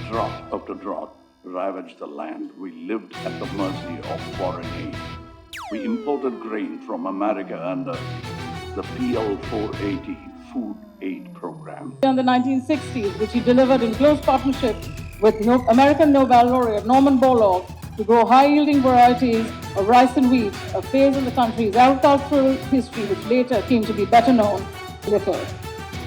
Drought after drought ravaged the land. We lived at the mercy of foreign aid. We imported grain from America under the PL 480 Food Aid Program. In the 1960s, which he delivered in close partnership with American Nobel laureate Norman Borlaug to grow high-yielding varieties of rice and wheat, a phase in the country's agricultural history which later came to be better known little.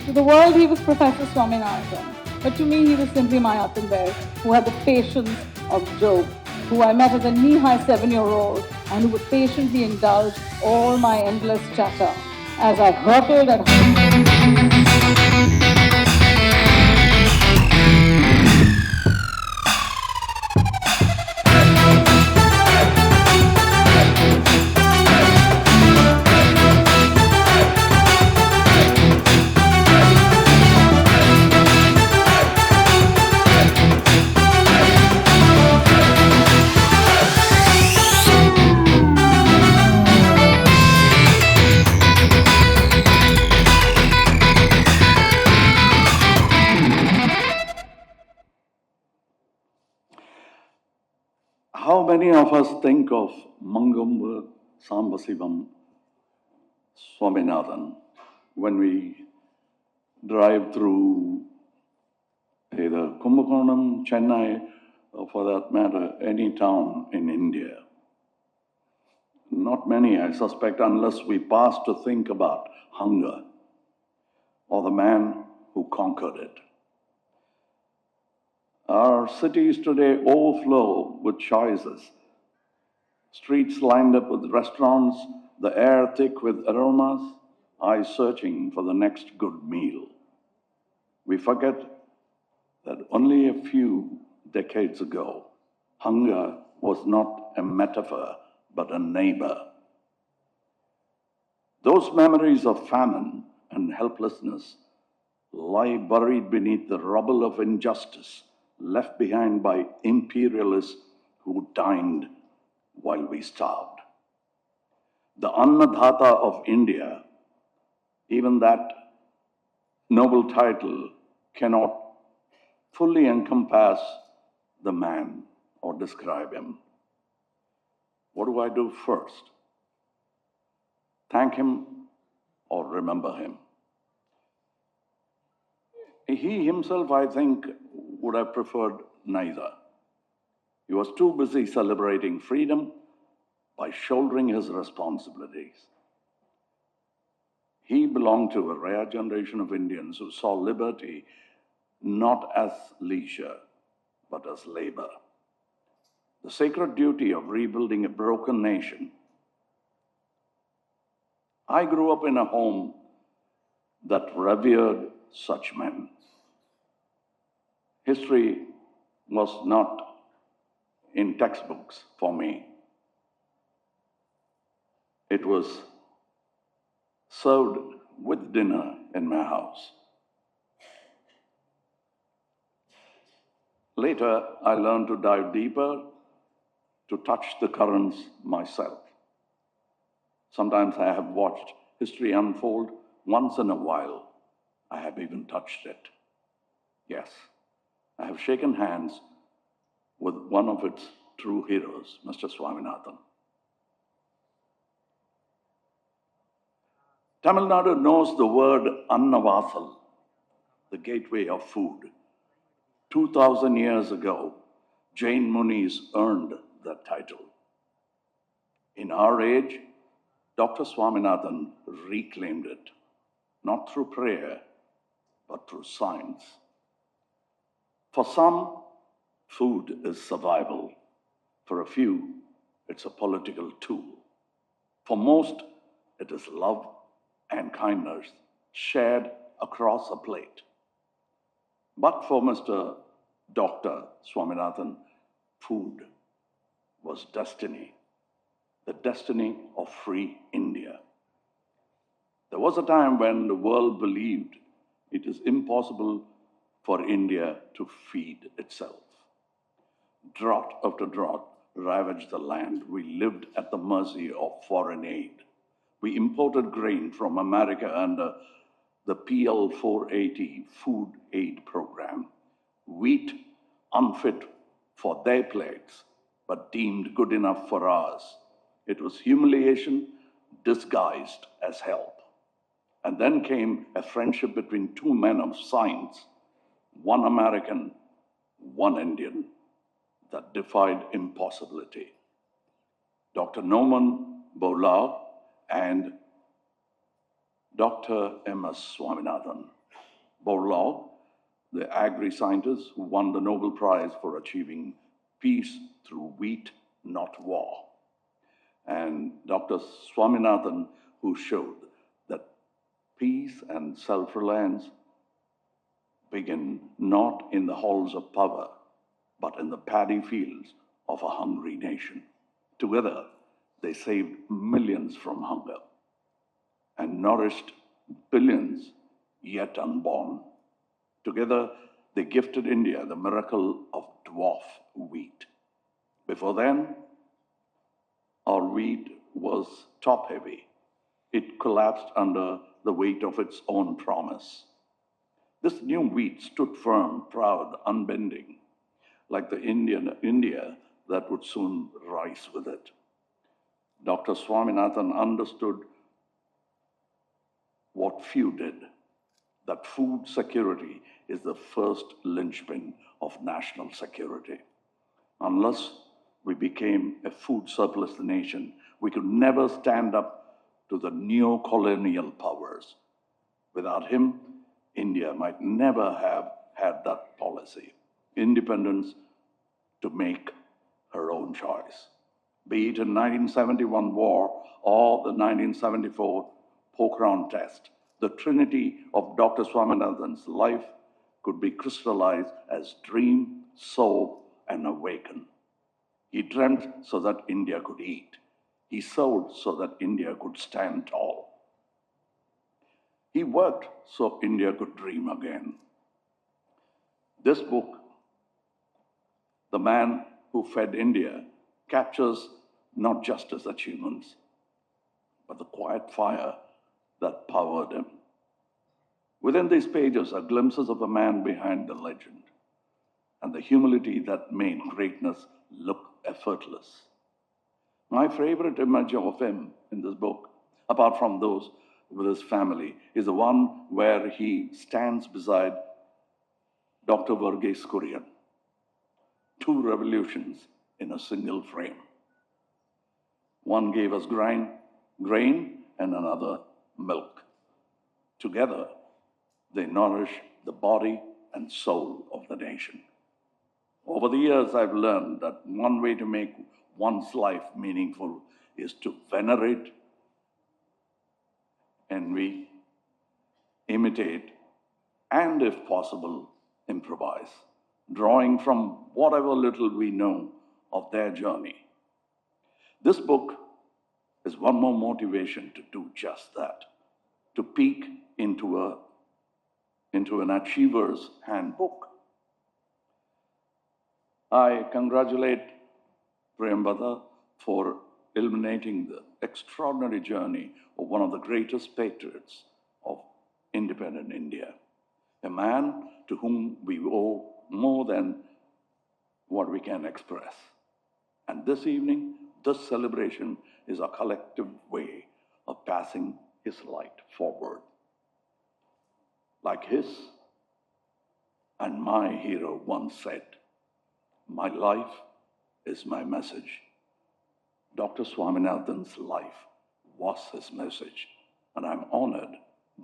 To the world, he was Professor Swaminathan, but to me, he was simply my Attenborough, who had the patience of Job, who I met as a knee-high 7-year-old and who would patiently indulge all my endless chatter as I hurtled at How many of us think of Mangamba Sambasivam Swaminathan when we drive through either Kumbakonam, Chennai, or for that matter, any town in India? Not many, I suspect, unless we pass to think about hunger or the man who conquered it. Our cities today overflow with choices. Streets lined up with restaurants, the air thick with aromas, eyes searching for the next good meal. We forget that only a few decades ago, hunger was not a metaphor, but a neighbor. Those memories of famine and helplessness lie buried beneath the rubble of injustice left behind by imperialists who dined while we starved. The Annadhata of India, even that noble title cannot fully encompass the man or describe him. What do I do first? Thank him or remember him? He himself, I think, would have preferred neither. He was too busy celebrating freedom by shouldering his responsibilities. He belonged to a rare generation of Indians who saw liberty not as leisure, but as labor. The sacred duty of rebuilding a broken nation. I grew up in a home that revered such men. History was not in textbooks for me. It was served with dinner in my house. Later, I learned to dive deeper, to touch the currents myself. Sometimes I have watched history unfold. Once in a while, I have even touched it. Yes, I have shaken hands with one of its true heroes, Mr. Swaminathan. Tamil Nadu knows the word Annavasal, the gateway of food. 2,000 years ago, Jain Munis earned that title. In our age, Dr. Swaminathan reclaimed it, not through prayer, but through science. For some, food is survival. For a few, it's a political tool. For most, it is love and kindness shared across a plate. But for Mr. Dr. Swaminathan, food was destiny, the destiny of free India. There was a time when the world believed it is impossible for India to feed itself. Drought after drought ravaged the land. We lived at the mercy of foreign aid. We imported grain from America under the PL 480 Food Aid Program. Wheat unfit for their plates, but deemed good enough for ours. It was humiliation disguised as help. And then came a friendship between two men of science, one American, one Indian, that defied impossibility. Dr. Norman Borlaug and Dr. M.S. Swaminathan. Borlaug, the agri-scientist who won the Nobel Prize for achieving peace through wheat, not war. And Dr. Swaminathan, who showed that peace and self-reliance begin not in the halls of power, but in the paddy fields of a hungry nation. Together, they saved millions from hunger and nourished billions yet unborn. Together, they gifted India the miracle of dwarf wheat. Before then, our wheat was top-heavy. It collapsed under the weight of its own promise. This new wheat stood firm, proud, unbending, like the India that would soon rise with it. Dr. Swaminathan understood what few did, that food security is the first linchpin of national security. Unless we became a food surplus nation, we could never stand up to the neo-colonial powers. Without him, India might never have had that policy, independence to make her own choice. Be it in 1971 war or the 1974 Pokhran test, the trinity of Dr. Swaminathan's life could be crystallized as dream, sow, and awaken. He dreamt so that India could eat. He sowed so that India could stand tall. He worked so India could dream again. This book, The Man Who Fed India, captures not just his achievements, but the quiet fire that powered him. Within these pages are glimpses of a man behind the legend and the humility that made greatness look effortless. My favorite image of him in this book, apart from those with his family, is the one where he stands beside Dr. Verghese Kurian. Two revolutions in a single frame. One gave us grain and another milk. Together, they nourish the body and soul of the nation. Over the years, I've learned that one way to make one's life meaningful is to venerate, envy, imitate, and if possible, improvise, drawing from whatever little we know of their journey. This book is one more motivation to do just that, to peek into an achiever's handbook. I congratulate Priyambada for illuminating the extraordinary journey of one of the greatest patriots of independent India, a man to whom we owe more than what we can express. And this evening, this celebration is a collective way of passing his light forward. Like his and my hero once said, "My life is my message." Dr. Swaminathan's life was his message, and I'm honored,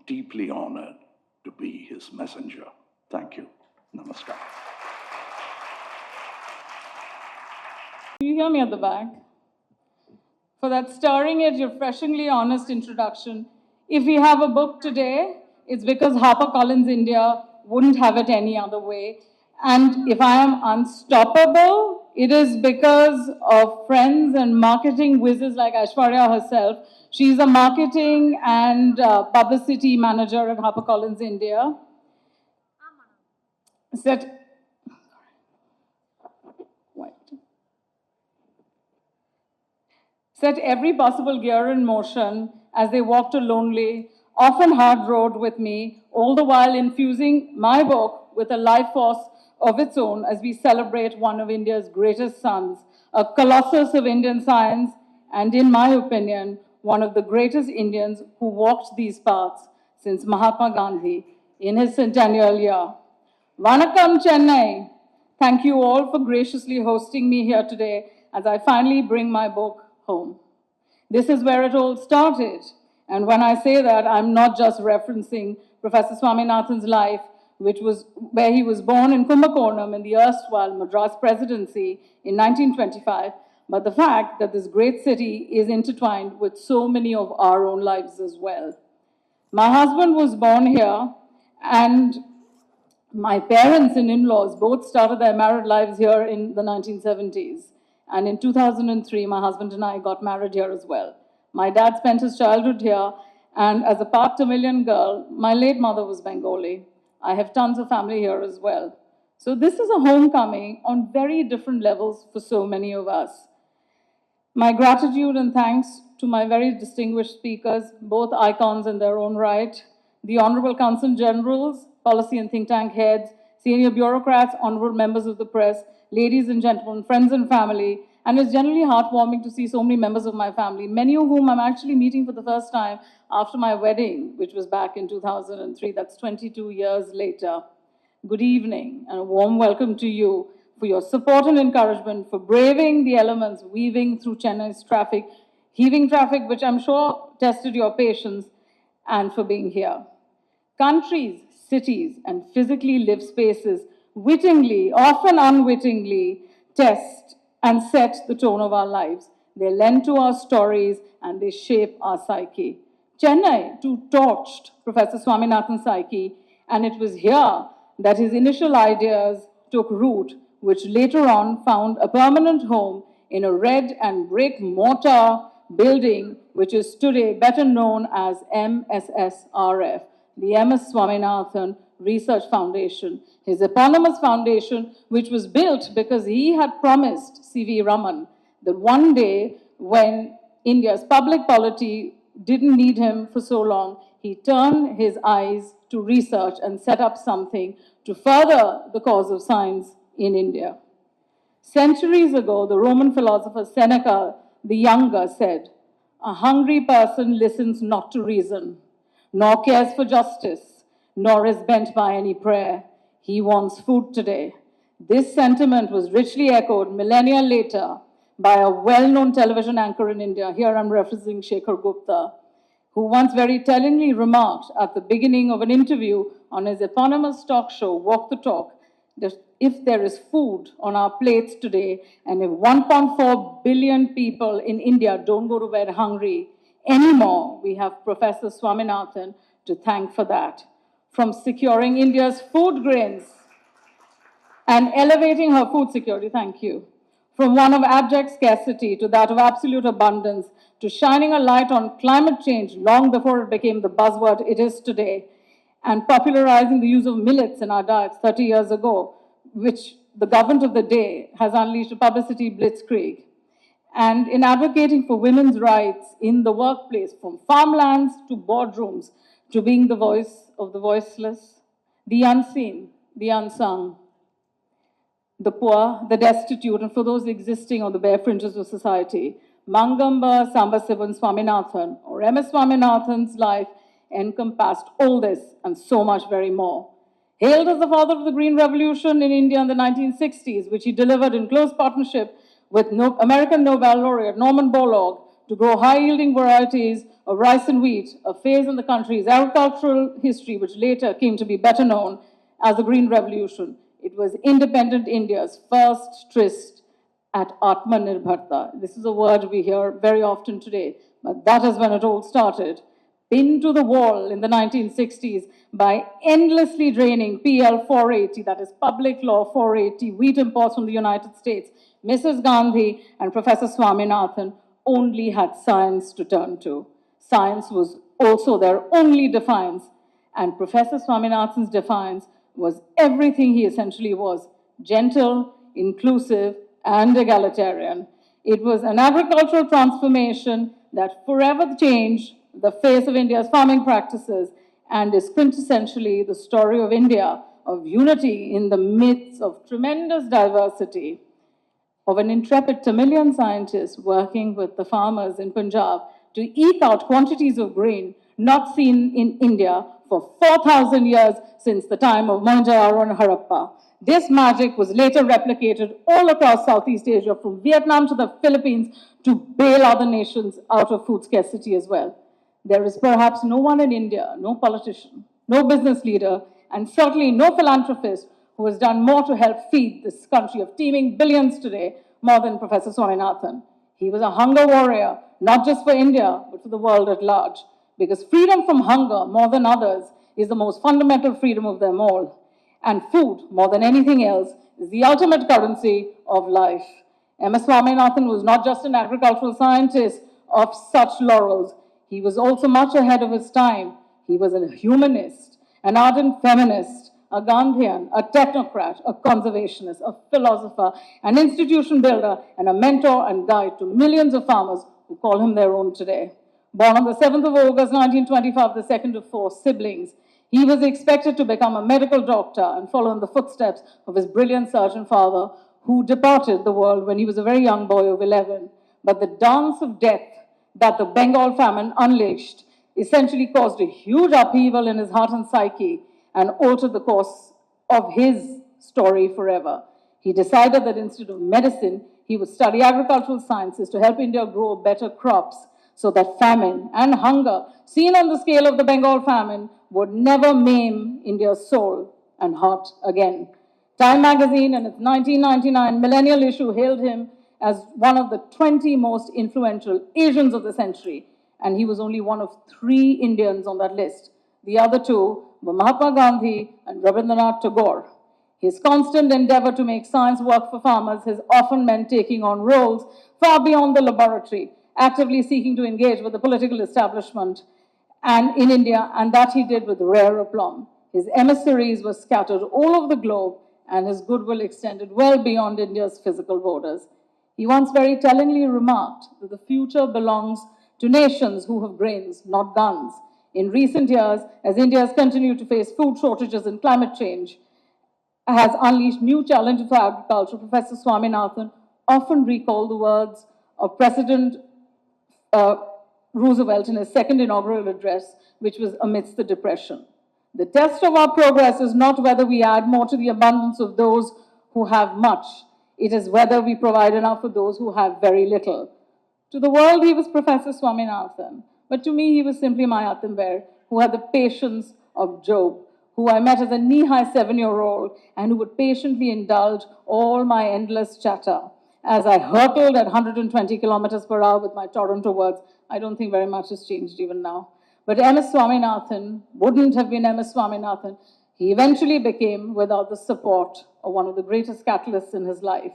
deeply honored, to be his messenger. Thank you. Namaskar. Can you hear me at the back? For that stirring yet refreshingly honest introduction. If we have a book today, it's because HarperCollins India wouldn't have it any other way. And if I am unstoppable, it is because of friends and marketing whizzes like Aishwarya herself. She's a marketing and publicity manager at HarperCollins India. Set every possible gear in motion as they walked a lonely, often hard road with me, all the while infusing my book with a life force of its own as we celebrate one of India's greatest sons, a colossus of Indian science, and in my opinion, one of the greatest Indians who walked these paths since Mahatma Gandhi in his centennial year. Vanakkam, Chennai. Thank you all for graciously hosting me here today as I finally bring my book home. This is where it all started. And when I say that, I'm not just referencing Professor Swaminathan's life, which was where he was born in Kumbakonam in the erstwhile Madras Presidency in 1925, but the fact that this great city is intertwined with so many of our own lives as well. My husband was born here, and my parents and in-laws both started their married lives here in the 1970s. And in 2003, my husband and I got married here as well. My dad spent his childhood here, and as a part Tamilian girl, my late mother was Bengali. I have tons of family here as well. So this is a homecoming on very different levels for so many of us. My gratitude and thanks to my very distinguished speakers, both icons in their own right, the Honorable Consul Generals, policy and think tank heads, senior bureaucrats, honorable members of the press, ladies and gentlemen, friends and family, and it's generally heartwarming to see so many members of my family, many of whom I'm actually meeting for the first time after my wedding, which was back in 2003. That's 22 years later. Good evening and a warm welcome to you for your support and encouragement, for braving the elements weaving through Chennai's traffic, heaving traffic, which I'm sure tested your patience, and for being here. Countries, cities, and physically lived spaces wittingly, often unwittingly, test and set the tone of our lives. They lend to our stories and they shape our psyche. Chennai, too, torched Professor Swaminathan's psyche, and it was here that his initial ideas took root, which later on found a permanent home in a red and brick mortar building, which is today better known as MSSRF, the MS Swaminathan Research Foundation, his eponymous foundation, which was built because he had promised C.V. Raman that one day when India's public polity didn't need him for so long, he turned his eyes to research and set up something to further the cause of science in India. Centuries ago, the Roman philosopher Seneca the Younger said, "A hungry person listens not to reason, nor cares for justice, nor is bent by any prayer. He wants food today." This sentiment was richly echoed millennia later by a well-known television anchor in India, here I'm referencing Shekhar Gupta, who once very tellingly remarked at the beginning of an interview on his eponymous talk show, Walk the Talk, that if there is food on our plates today, and if 1.4 billion people in India don't go to bed hungry anymore, we have Professor Swaminathan to thank for that. From securing India's food grains and elevating her food security, thank you. From one of abject scarcity to that of absolute abundance, to shining a light on climate change long before it became the buzzword it is today, and popularizing the use of millets in our diets 30 years ago, which the government of the day has unleashed a publicity blitzkrieg. And in advocating for women's rights in the workplace, from farmlands to boardrooms, to being the voice of the voiceless, the unseen, the unsung, the poor, the destitute, and for those existing on the bare fringes of society. Mangamba Sambasivan Swaminathan, or MS Swaminathan's life, encompassed all this and so much very more. Hailed as the father of the Green Revolution in India in the 1960s, which he delivered in close partnership with American Nobel laureate Norman Borlaug to grow high-yielding varieties of rice and wheat, a phase in the country's agricultural history which later came to be better known as the Green Revolution. It was independent India's first tryst at Atmanirbharta. This is a word we hear very often today, but that is when it all started. Pinned to the wall in the 1960s by endlessly draining PL 480, that is Public Law 480, wheat imports from the United States, Mrs. Gandhi and Professor Swaminathan only had science to turn to. Science was also their only defiance, and Professor Swaminathan's defiance was everything he essentially was: gentle, inclusive, and egalitarian. It was an agricultural transformation that forever changed the face of India's farming practices and is quintessentially the story of India of unity in the midst of tremendous diversity, of an intrepid Tamilian scientist working with the farmers in Punjab to eke out quantities of grain not seen in India for 4,000 years since the time of Mohenjo-daro and Harappa. This magic was later replicated all across Southeast Asia, from Vietnam to the Philippines, to bail other nations out of food scarcity as well. There is perhaps no one in India, no politician, no business leader, and certainly no philanthropist who has done more to help feed this country of teeming billions today more than Professor Swaminathan. He was a hunger warrior, not just for India, but for the world at large. Because freedom from hunger, more than others, is the most fundamental freedom of them all. And food, more than anything else, is the ultimate currency of life. M.S. Swaminathan was not just an agricultural scientist of such laurels. He was also much ahead of his time. He was a humanist, an ardent feminist, a Gandhian, a technocrat, a conservationist, a philosopher, an institution builder, and a mentor and guide to millions of farmers who call him their own today. Born on the 7th of August 1925, the second of 4 siblings, he was expected to become a medical doctor and follow in the footsteps of his brilliant surgeon father, who departed the world when he was a very young boy of 11. But the dance of death that the Bengal famine unleashed essentially caused a huge upheaval in his heart and psyche and altered the course of his story forever. He decided that instead of medicine, he would study agricultural sciences to help India grow better crops, so that famine and hunger, seen on the scale of the Bengal famine, would never maim India's soul and heart again. Time magazine, in its 1999 millennial issue, hailed him as one of the 20 most influential Asians of the century, and he was only one of 3 Indians on that list. The other 2 were Mahatma Gandhi and Rabindranath Tagore. His constant endeavor to make science work for farmers has often meant taking on roles far beyond the laboratory, actively seeking to engage with the political establishment and in India, and that he did with rare aplomb. His emissaries were scattered all over the globe, and his goodwill extended well beyond India's physical borders. He once very tellingly remarked that the future belongs to nations who have brains, not guns. In recent years, as India has continued to face food shortages and climate change, has unleashed new challenges for agriculture, Professor Swaminathan often recalled the words of President Roosevelt in his second inaugural address, which was amidst the Depression. The test of our progress is not whether we add more to the abundance of those who have much. It is whether we provide enough for those who have very little. To the world, he was Professor Swaminathan, but to me, he was simply my Atimber, who had the patience of Job, who I met as a knee-high 7-year-old and who would patiently indulge all my endless chatter. As I hurtled at 120 kilometers per hour with my Toronto words, I don't think very much has changed even now. But M.S. Swaminathan wouldn't have been M.S. Swaminathan. He eventually became, without the support of one of the greatest catalysts in his life,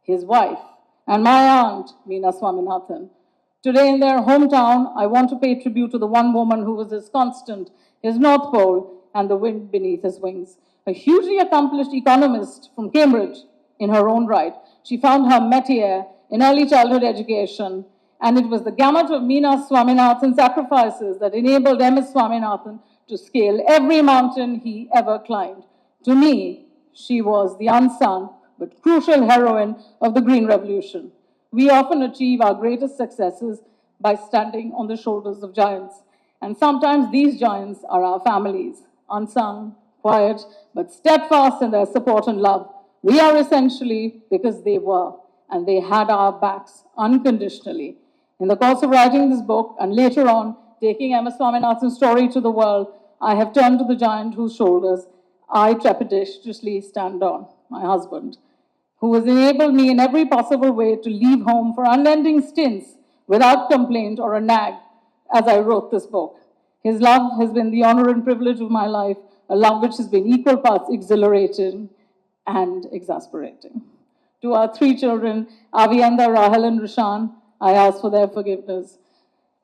his wife, and my aunt, Meena Swaminathan. Today in their hometown, I want to pay tribute to the one woman who was his constant, his North Pole, and the wind beneath his wings. A hugely accomplished economist from Cambridge in her own right. She found her métier in early childhood education, and it was the gamut of Meena Swaminathan's sacrifices that enabled M.S. Swaminathan to scale every mountain he ever climbed. To me, she was the unsung but crucial heroine of the Green Revolution. We often achieve our greatest successes by standing on the shoulders of giants, and sometimes these giants are our families, unsung, quiet, but steadfast in their support and love. We are essentially because they were, and they had our backs unconditionally. In the course of writing this book, and later on, taking M.S. Swaminathan's story to the world, I have turned to the giant whose shoulders I trepidatiously stand on, my husband, who has enabled me in every possible way to leave home for unending stints without complaint or a nag as I wrote this book. His love has been the honor and privilege of my life, a love which has been equal parts exhilarating and exasperating. To our 3 children, Avienda, Rahel, and Rishan, I ask for their forgiveness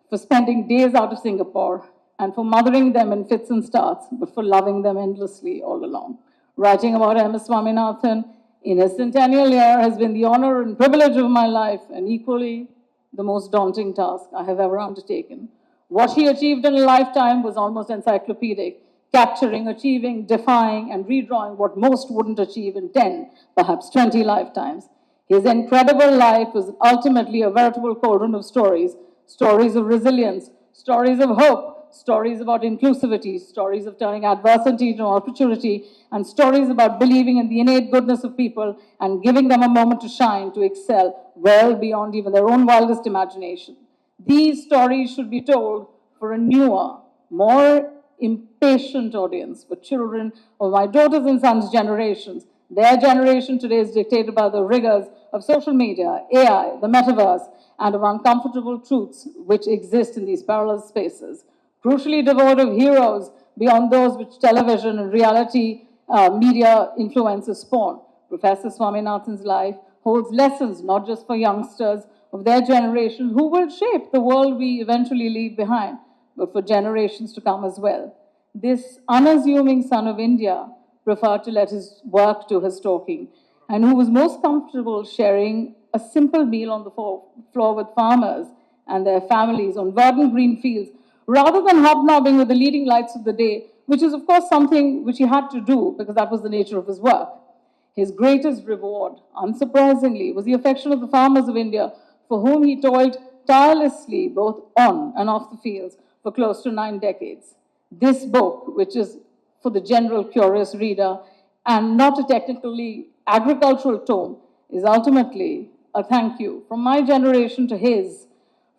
for spending days out of Singapore and for mothering them in fits and starts, but for loving them endlessly all along. Writing about M.S. Swaminathan in his centennial year has been the honor and privilege of my life, and equally the most daunting task I have ever undertaken. What he achieved in a lifetime was almost encyclopedic, capturing, achieving, defying, and redrawing what most wouldn't achieve in 10, perhaps 20 lifetimes. His incredible life was ultimately a veritable cauldron of stories, stories of resilience, stories of hope, stories about inclusivity, stories of turning adversity into opportunity, and stories about believing in the innate goodness of people and giving them a moment to shine, to excel well beyond even their own wildest imagination. These stories should be told for a newer, more impatient audience, for children of my daughters' and sons' generations. Their generation today is dictated by the rigors of social media, AI, the metaverse, and of uncomfortable truths which exist in these parallel spaces. Crucially devoid of heroes beyond those which television and reality media influences spawn. Professor Swaminathan's life holds lessons not just for youngsters of their generation who will shape the world we eventually leave behind, but for generations to come as well. This unassuming son of India preferred to let his work do his talking, and who was most comfortable sharing a simple meal on the floor with farmers and their families on verdant green fields, rather than hobnobbing with the leading lights of the day, which is, of course, something which he had to do because that was the nature of his work. His greatest reward, unsurprisingly, was the affection of the farmers of India, for whom he toiled tirelessly both on and off the fields for close to 9 decades. This book, which is for the general curious reader and not a technically agricultural tome, is ultimately a thank you from my generation to his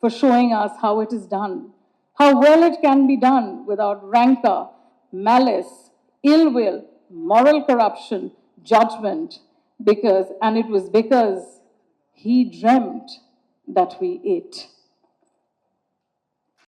for showing us how it is done, how well it can be done without rancor, malice, ill will, moral corruption, judgment, and it was because he dreamt that we ate.